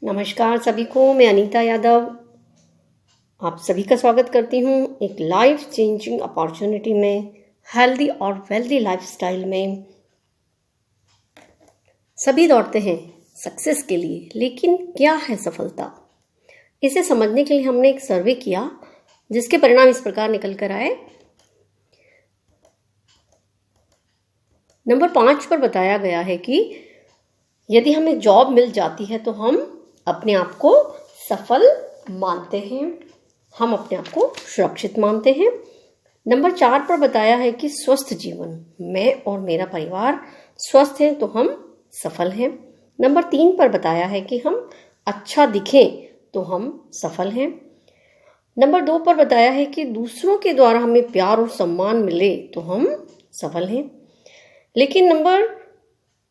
नमस्कार सभी को, मैं अनीता यादव आप सभी का स्वागत करती हूँ एक लाइफ चेंजिंग अपॉर्चुनिटी में, हेल्दी और वेल्दी लाइफस्टाइल में। सभी दौड़ते हैं सक्सेस के लिए, लेकिन क्या है सफलता? इसे समझने के लिए हमने एक सर्वे किया जिसके परिणाम इस प्रकार निकल कर आए। नंबर 5 पर बताया गया है कि यदि हमें जॉब मिल जाती है तो हम अपने आप को सफल मानते हैं, हम अपने आप को सुरक्षित मानते हैं। नंबर 4 पर बताया है कि स्वस्थ जीवन, मैं और मेरा परिवार स्वस्थ हैं तो हम सफल हैं। नंबर 3 पर बताया है कि हम अच्छा दिखें तो हम सफल हैं। नंबर 2 पर बताया है कि दूसरों के द्वारा हमें प्यार और सम्मान मिले तो हम सफल हैं। लेकिन नंबर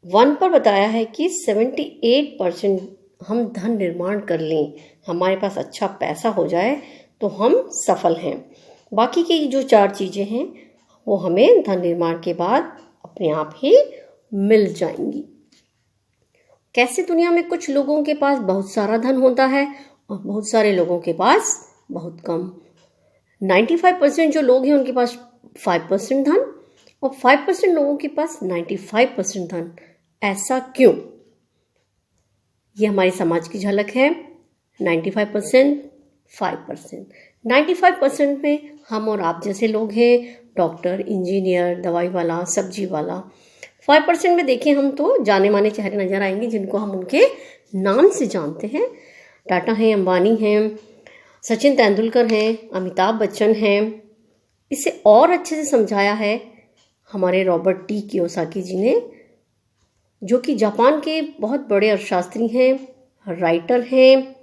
1 पर बताया है कि 78% हम धन निर्माण कर लें, हमारे पास अच्छा पैसा हो जाए तो हम सफल हैं। बाकी की जो 4 चीज़ें हैं वो हमें धन निर्माण के बाद अपने आप ही मिल जाएंगी। कैसे दुनिया में कुछ लोगों के पास बहुत सारा धन होता है और बहुत सारे लोगों के पास बहुत कम। 95% जो लोग हैं उनके पास 5% धन और 5% लोगों के पास 95% धन। ऐसा क्यों? ये हमारे समाज की झलक है। 95%, 5%। 95% में हम और आप जैसे लोग हैं, डॉक्टर, इंजीनियर, दवाई वाला, सब्जी वाला। 5% में देखें हम तो जाने माने चेहरे नजर आएंगे जिनको हम उनके नाम से जानते हैं। टाटा हैं, अंबानी हैं, सचिन तेंदुलकर हैं, अमिताभ बच्चन हैं। इसे और अच्छे से समझाया है हमारे रॉबर्ट टी कियोसाकी जी ने, जो कि जापान के बहुत बड़े अर्थशास्त्री हैं, राइटर हैं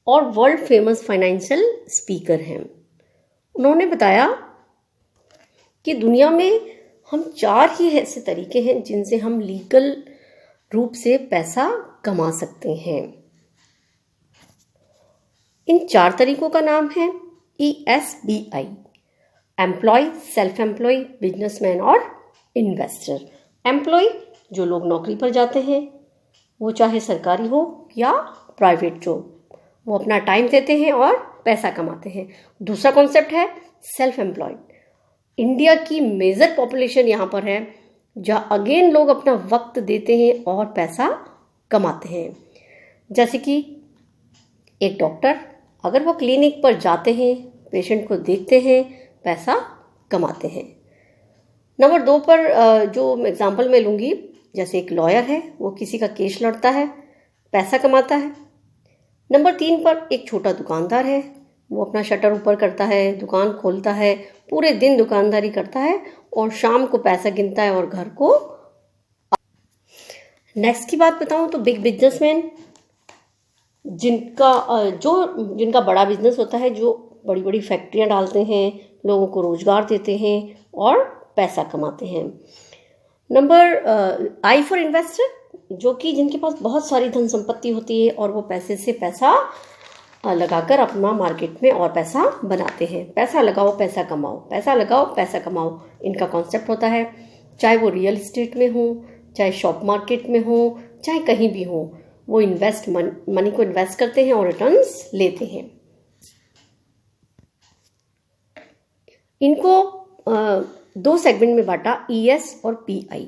और वर्ल्ड फेमस फाइनेंशियल स्पीकर हैं। उन्होंने बताया कि दुनिया में हम 4 ही ऐसे तरीके हैं जिनसे हम लीगल रूप से पैसा कमा सकते हैं। इन 4 तरीकों का नाम है ESBI: employ, self employ, businessman और इन्वेस्टर। एम्प्लॉय जो लोग नौकरी पर जाते हैं, वो चाहे सरकारी हो या प्राइवेट जॉब, वो अपना टाइम देते हैं और पैसा कमाते हैं। दूसरा कॉन्सेप्ट है सेल्फ एम्प्लॉयड। इंडिया की मेजर पॉपुलेशन यहाँ पर है, जहाँ अगेन लोग अपना वक्त देते हैं और पैसा कमाते हैं। जैसे कि एक डॉक्टर, अगर वो क्लिनिक पर जाते हैं, पेशेंट को देखते हैं, पैसा कमाते हैं। नंबर 2 पर जो एग्जाम्पल मैं लूँगी, जैसे एक लॉयर है, वो किसी का केस लड़ता है, पैसा कमाता है। नंबर 3 पर एक छोटा दुकानदार है, वो अपना शटर ऊपर करता है, दुकान खोलता है, पूरे दिन दुकानदारी करता है और शाम को पैसा गिनता है और घर को। नेक्स्ट की बात बताऊं तो बिग बिजनेसमैन, जिनका बड़ा बिजनेस होता है, जो बड़ी बड़ी फैक्ट्रियां डालते हैं, लोगों को रोजगार देते हैं और पैसा कमाते हैं। नंबर I फॉर इन्वेस्टर, जो कि जिनके पास बहुत सारी धन संपत्ति होती है और वो पैसे से पैसा लगाकर अपना मार्केट में और पैसा बनाते हैं। पैसा लगाओ पैसा कमाओ, पैसा लगाओ पैसा कमाओ, इनका कॉन्सेप्ट होता है। चाहे वो रियल एस्टेट में हो, चाहे शॉप मार्केट में हो, चाहे कहीं भी हो, वो मनी को इन्वेस्ट करते हैं और रिटर्न्स लेते हैं। इनको 2 सेगमेंट में बांटा, ES और PI।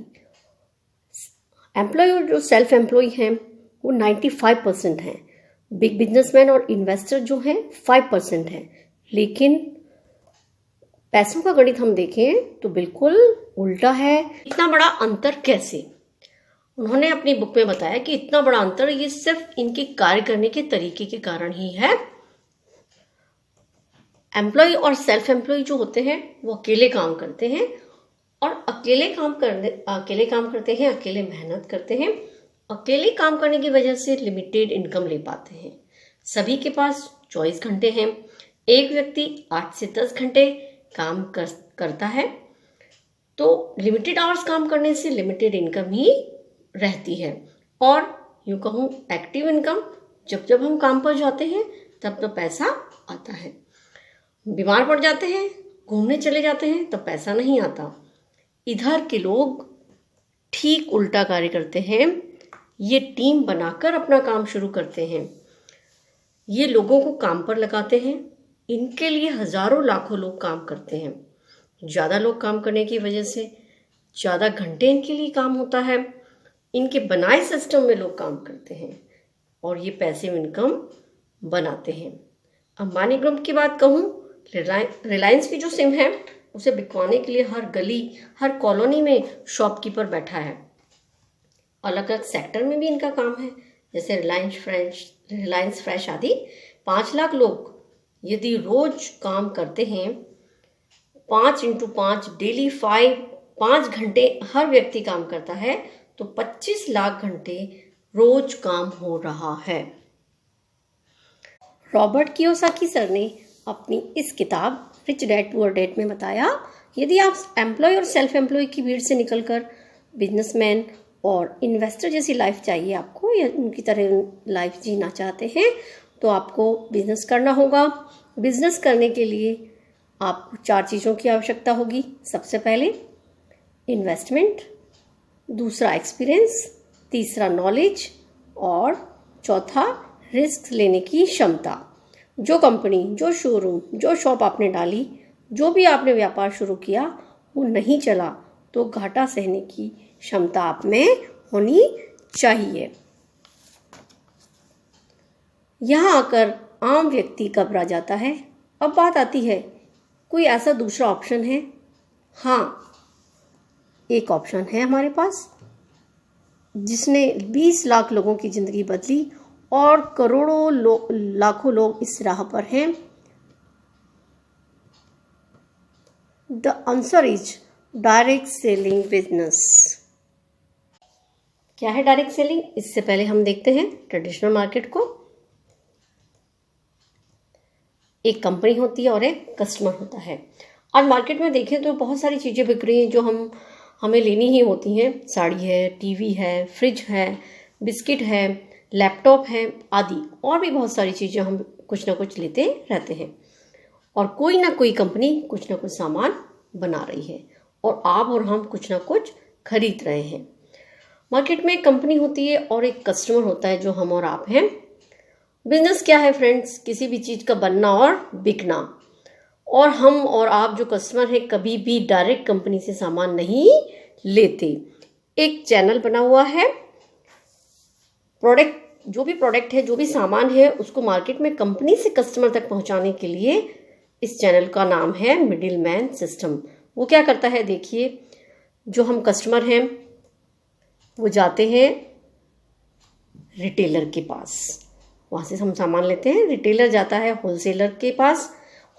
एम्प्लॉय और जो सेल्फ एम्प्लॉय हैं वो 95% हैं। बिग बिजनेसमैन और इन्वेस्टर जो हैं 5% हैं। लेकिन पैसों का गणित हम देखें तो बिल्कुल उल्टा है। इतना बड़ा अंतर कैसे? उन्होंने अपनी बुक में बताया कि इतना बड़ा अंतर ये सिर्फ इनके कार्य करने के तरीके के कारण ही है। एम्प्लॉय और सेल्फ एम्प्लॉय जो होते हैं वो अकेले काम करते हैं और अकेले काम करते हैं, अकेले मेहनत करते हैं। अकेले काम करने की वजह से लिमिटेड इनकम ले पाते हैं। सभी के पास 24 घंटे हैं। एक व्यक्ति 8 से 10 घंटे काम करता है, तो लिमिटेड आवर्स काम करने से लिमिटेड इनकम ही रहती है। और यूँ कहूँ एक्टिव इनकम, जब हम काम पर जाते हैं तब तो पैसा आता है। बीमार पड़ जाते हैं, घूमने चले जाते हैं तब पैसा नहीं आता। इधर के लोग ठीक उल्टा कार्य करते हैं। ये टीम बनाकर अपना काम शुरू करते हैं। ये लोगों को काम पर लगाते हैं। इनके लिए हजारों लाखों लोग काम करते हैं। ज़्यादा लोग काम करने की वजह से ज़्यादा घंटे इनके लिए काम होता है। इनके बनाए सिस्टम में लोग काम करते हैं और ये पैसिव इनकम बनाते हैं। अंबानी ग्रुप की बात कहूँ, रिलायंस की जो सिम है उसे बिकवाने के लिए हर गली, हर कॉलोनी में शॉपकीपर बैठा है। अलग अलग सेक्टर में भी इनका काम है, जैसे रिलायंस फ्रेश आदि। 5 लाख लोग यदि रोज काम करते हैं, 5 × 5 डेली 5 घंटे हर व्यक्ति काम करता है, तो 25 लाख घंटे रोज काम हो रहा है। रॉबर्ट कियोसाकी सर ने अपनी इस किताब रिच डैड पुअर डैड में बताया, यदि आप एम्प्लॉय और सेल्फ एम्प्लॉय की भीड़ से निकलकर बिजनेसमैन और इन्वेस्टर जैसी लाइफ चाहिए आपको, या उनकी तरह लाइफ जीना चाहते हैं, तो आपको बिजनेस करना होगा। बिजनेस करने के लिए आपको 4 चीज़ों की आवश्यकता होगी। सबसे पहले इन्वेस्टमेंट, दूसरा एक्सपीरियंस, तीसरा नॉलेज और चौथा रिस्क लेने की क्षमता। जो कंपनी, जो शोरूम, जो शॉप आपने डाली, जो भी आपने व्यापार शुरू किया, वो नहीं चला तो घाटा सहने की क्षमता आप में होनी चाहिए। यहाँ आकर आम व्यक्ति घबरा जाता है। अब बात आती है, कोई ऐसा दूसरा ऑप्शन है? हाँ, एक ऑप्शन है हमारे पास जिसने 20 लाख लोगों की जिंदगी बदली और करोड़ों लाखों लोग इस राह पर हैं। The answer is direct selling business. क्या है डायरेक्ट सेलिंग? इससे पहले हम देखते हैं ट्रेडिशनल मार्केट को। एक कंपनी होती है और एक कस्टमर होता है। आज मार्केट में देखें तो बहुत सारी चीज़ें बिक रही हैं जो हमें लेनी ही होती हैं। साड़ी है, टीवी है, फ्रिज है, बिस्किट है, लैपटॉप है आदि, और भी बहुत सारी चीज़ें हम कुछ ना कुछ लेते रहते हैं। और कोई ना कोई कंपनी कुछ ना कुछ सामान बना रही है और आप और हम कुछ ना कुछ खरीद रहे हैं। मार्केट में एक कंपनी होती है और एक कस्टमर होता है जो हम और आप हैं। बिजनेस क्या है फ्रेंड्स? किसी भी चीज़ का बनना और बिकना। और हम और आप जो कस्टमर हैं कभी भी डायरेक्ट कंपनी से सामान नहीं लेते। एक चैनल बना हुआ है। जो भी प्रोडक्ट है, जो भी सामान है, उसको मार्केट में कंपनी से कस्टमर तक पहुंचाने के लिए इस चैनल का नाम है मिडिल मैन सिस्टम। वो क्या करता है देखिए, जो हम कस्टमर हैं वो जाते हैं रिटेलर के पास, वहाँ से हम सामान लेते हैं। रिटेलर जाता है होलसेलर के पास,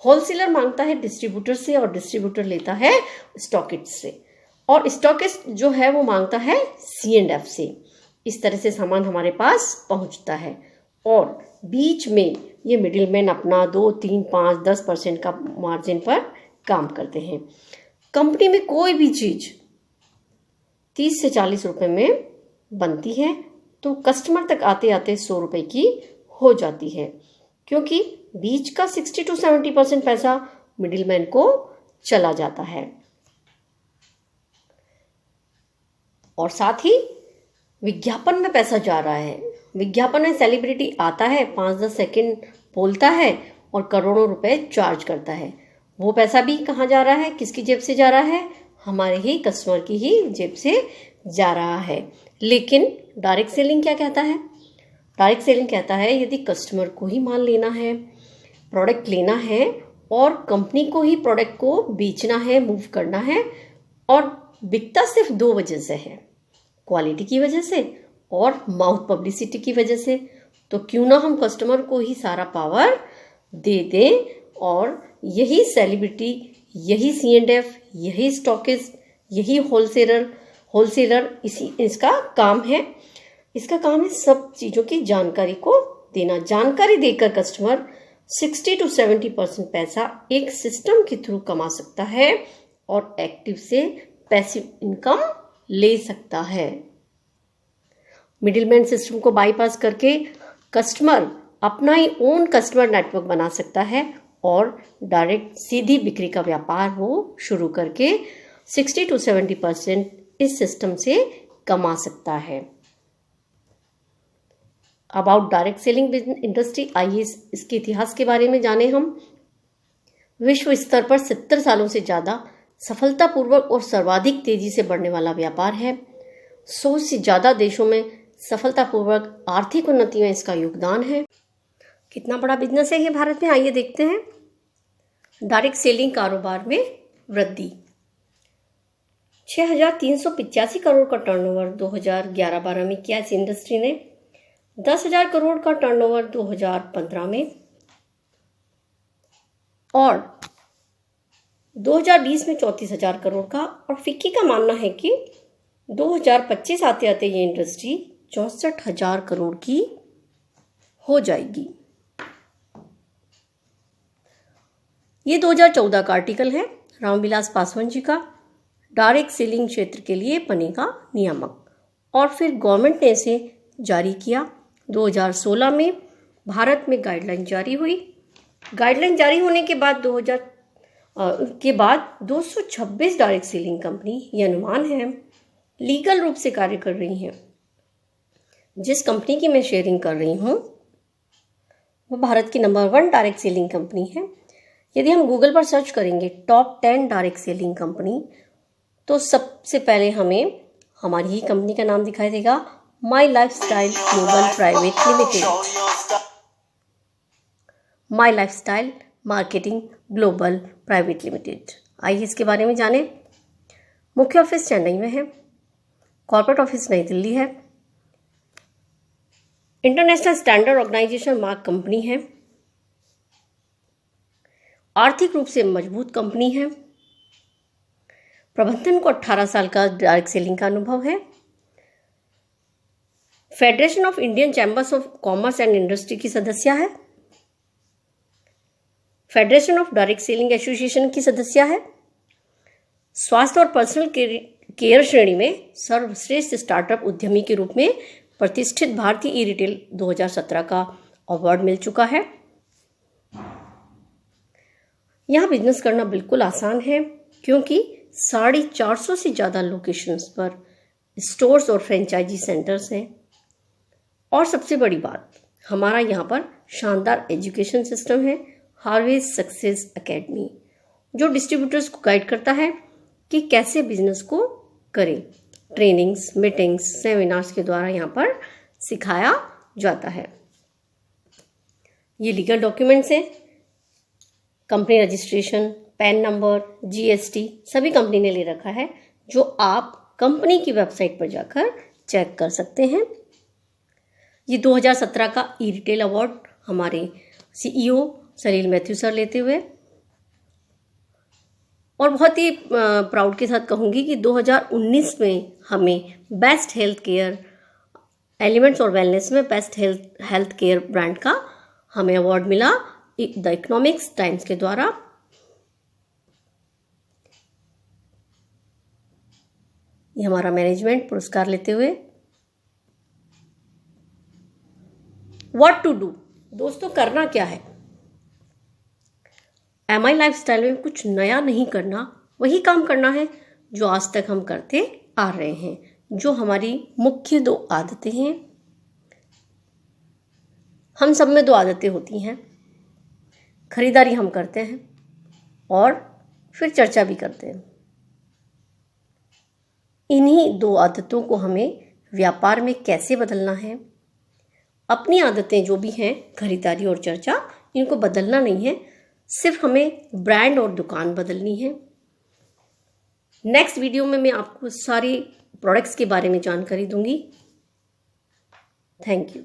होलसेलर मांगता है डिस्ट्रीब्यूटर से और डिस्ट्रीब्यूटर लेता है स्टॉकिस्ट से, और स्टॉकिस्ट जो है वो मांगता है C&F से। इस तरह से सामान हमारे पास पहुंचता है और बीच में ये मिडिलमैन अपना 2, 3, 5, 10% का मार्जिन पर काम करते हैं। कंपनी में कोई भी चीज़ 30 से 40 रुपए में बनती है तो कस्टमर तक आते आते 100 रुपए की हो जाती है, क्योंकि बीच का 60 to 70% पैसा मिडिलमैन को चला जाता है। और साथ ही विज्ञापन में पैसा जा रहा है। विज्ञापन में सेलिब्रिटी आता है, 5-10 सेकंड बोलता है और करोड़ों रुपए चार्ज करता है। वो पैसा भी कहाँ जा रहा है? किसकी जेब से जा रहा है? हमारे ही कस्टमर की ही जेब से जा रहा है। लेकिन डायरेक्ट सेलिंग क्या कहता है? डायरेक्ट सेलिंग कहता है यदि कस्टमर को ही माल लेना है, प्रोडक्ट लेना है और कंपनी को ही प्रोडक्ट को बेचना है, मूव करना है, और बिकता सिर्फ 2 वजह से है, क्वालिटी की वजह से और माउथ पब्लिसिटी की वजह से, तो क्यों ना हम कस्टमर को ही सारा पावर दे दें और यही सेलिब्रिटी, यही C&F, यही स्टॉकिस्ट, यही होलसेलर इसका काम है। इसका काम है सब चीज़ों की जानकारी को देना। जानकारी देकर कस्टमर 60 to 70% पैसा एक सिस्टम के थ्रू कमा सकता है और एक्टिव से पैसिव इनकम ले सकता है। मिडिलमैन सिस्टम को बाईपास करके कस्टमर अपना ही ओन कस्टमर नेटवर्क बना सकता है और डायरेक्ट सीधी बिक्री का व्यापार वो शुरू करके 60 to 70% इस सिस्टम से कमा सकता है। अबाउट डायरेक्ट सेलिंग इंडस्ट्री, आइए इसके इतिहास के बारे में जाने हम। विश्व स्तर पर 70 सालों से ज़्यादा सफलतापूर्वक और सर्वाधिक तेजी से बढ़ने वाला व्यापार है। 100 से ज़्यादा देशों में सफलतापूर्वक आर्थिक उन्नति में इसका योगदान है। कितना बड़ा बिजनेस है ये भारत में, आइए देखते हैं। डायरेक्ट सेलिंग कारोबार में वृद्धि। 6,385 करोड़ का टर्नओवर 2011-12 में किया इस इंडस्ट्री ने। 10,000 करोड़ का टर्नओवर 2015 में और 2020 में 34,000 करोड़ का। और फिक्की का मानना है कि 2025 आते आते ये इंडस्ट्री 64,000 करोड़ की हो जाएगी। ये 2014 का आर्टिकल है रामविलास पासवान जी का, डायरेक्ट सेलिंग क्षेत्र के लिए बनेगा नियामक। और फिर गवर्नमेंट ने इसे जारी किया। 2016 में भारत में गाइडलाइन जारी हुई। गाइडलाइन जारी होने के बाद 226 डायरेक्ट सेलिंग कंपनी, ये अनुमान है, लीगल रूप से कार्य कर रही हैं। जिस कंपनी की मैं शेयरिंग कर रही हूँ वो भारत की नंबर 1 डायरेक्ट सेलिंग कंपनी है। यदि हम गूगल पर सर्च करेंगे टॉप 10 डायरेक्ट सेलिंग कंपनी, तो सबसे पहले हमें हमारी ही कंपनी का नाम दिखाई देगा, my lifestyle global private limited. My lifestyle marketing global private limited. आइए इसके बारे में जानें। मुख्य ऑफिस चेन्नई में है, कॉर्पोरेट ऑफिस नई दिल्ली है, international standard organisation mark company है, आर्थिक रूप से मजबूत कंपनी है, प्रबंधन को 18 साल का डायरेक्ट सेलिंग का अनुभव है, federation of Indian chambers of commerce and industry की सदस्य है, federation of direct selling association की सदस्य है, स्वास्थ्य और पर्सनल केयर श्रेणी में सर्वश्रेष्ठ स्टार्टअप उद्यमी के रूप में प्रतिष्ठित भारतीय ई रिटेल 2017 का अवार्ड मिल चुका है। यहाँ बिजनेस करना बिल्कुल आसान है क्योंकि 450 से ज़्यादा लोकेशंस पर स्टोर्स और फ्रेंचाइजी सेंटर्स हैं। और सबसे बड़ी बात, हमारा यहाँ पर शानदार एजुकेशन सिस्टम है, हार्वेस्ट सक्सेस एकेडमी, जो डिस्ट्रीब्यूटर्स को गाइड करता है कि कैसे बिजनेस को करें। ट्रेनिंग्स, मीटिंग्स, सेमिनार्स के द्वारा यहाँ पर सिखाया जाता है। ये लीगल डॉक्यूमेंट्स हैं, company registration, pan number, GST सभी कंपनी ने ले रखा है, जो आप कंपनी की वेबसाइट पर जाकर चेक कर सकते हैं। ये 2017 का ई रिटेल अवार्ड हमारे सीईओ सलील मैथ्यू सर लेते हुए, और बहुत ही प्राउड के साथ कहूँगी कि 2019 में हमें बेस्ट हेल्थ केयर एलिमेंट्स और वेलनेस में बेस्ट हेल्थ केयर ब्रांड का हमें अवार्ड मिला द इकोनॉमिक्स टाइम्स के द्वारा। ये हमारा मैनेजमेंट पुरस्कार लेते हुए। व्हाट टू डू, दोस्तों करना क्या है। एमआई लाइफस्टाइल में कुछ नया नहीं करना, वही काम करना है जो आज तक हम करते आ रहे हैं, जो हमारी मुख्य 2 आदतें हैं। हम सब में 2 आदतें होती हैं, खरीदारी हम करते हैं और फिर चर्चा भी करते हैं। इन्हीं 2 आदतों को हमें व्यापार में कैसे बदलना है। अपनी आदतें जो भी हैं, खरीदारी और चर्चा, इनको बदलना नहीं है, सिर्फ हमें ब्रांड और दुकान बदलनी है। नेक्स्ट वीडियो में मैं आपको सारी प्रोडक्ट्स के बारे में जानकारी दूंगी। Thank you.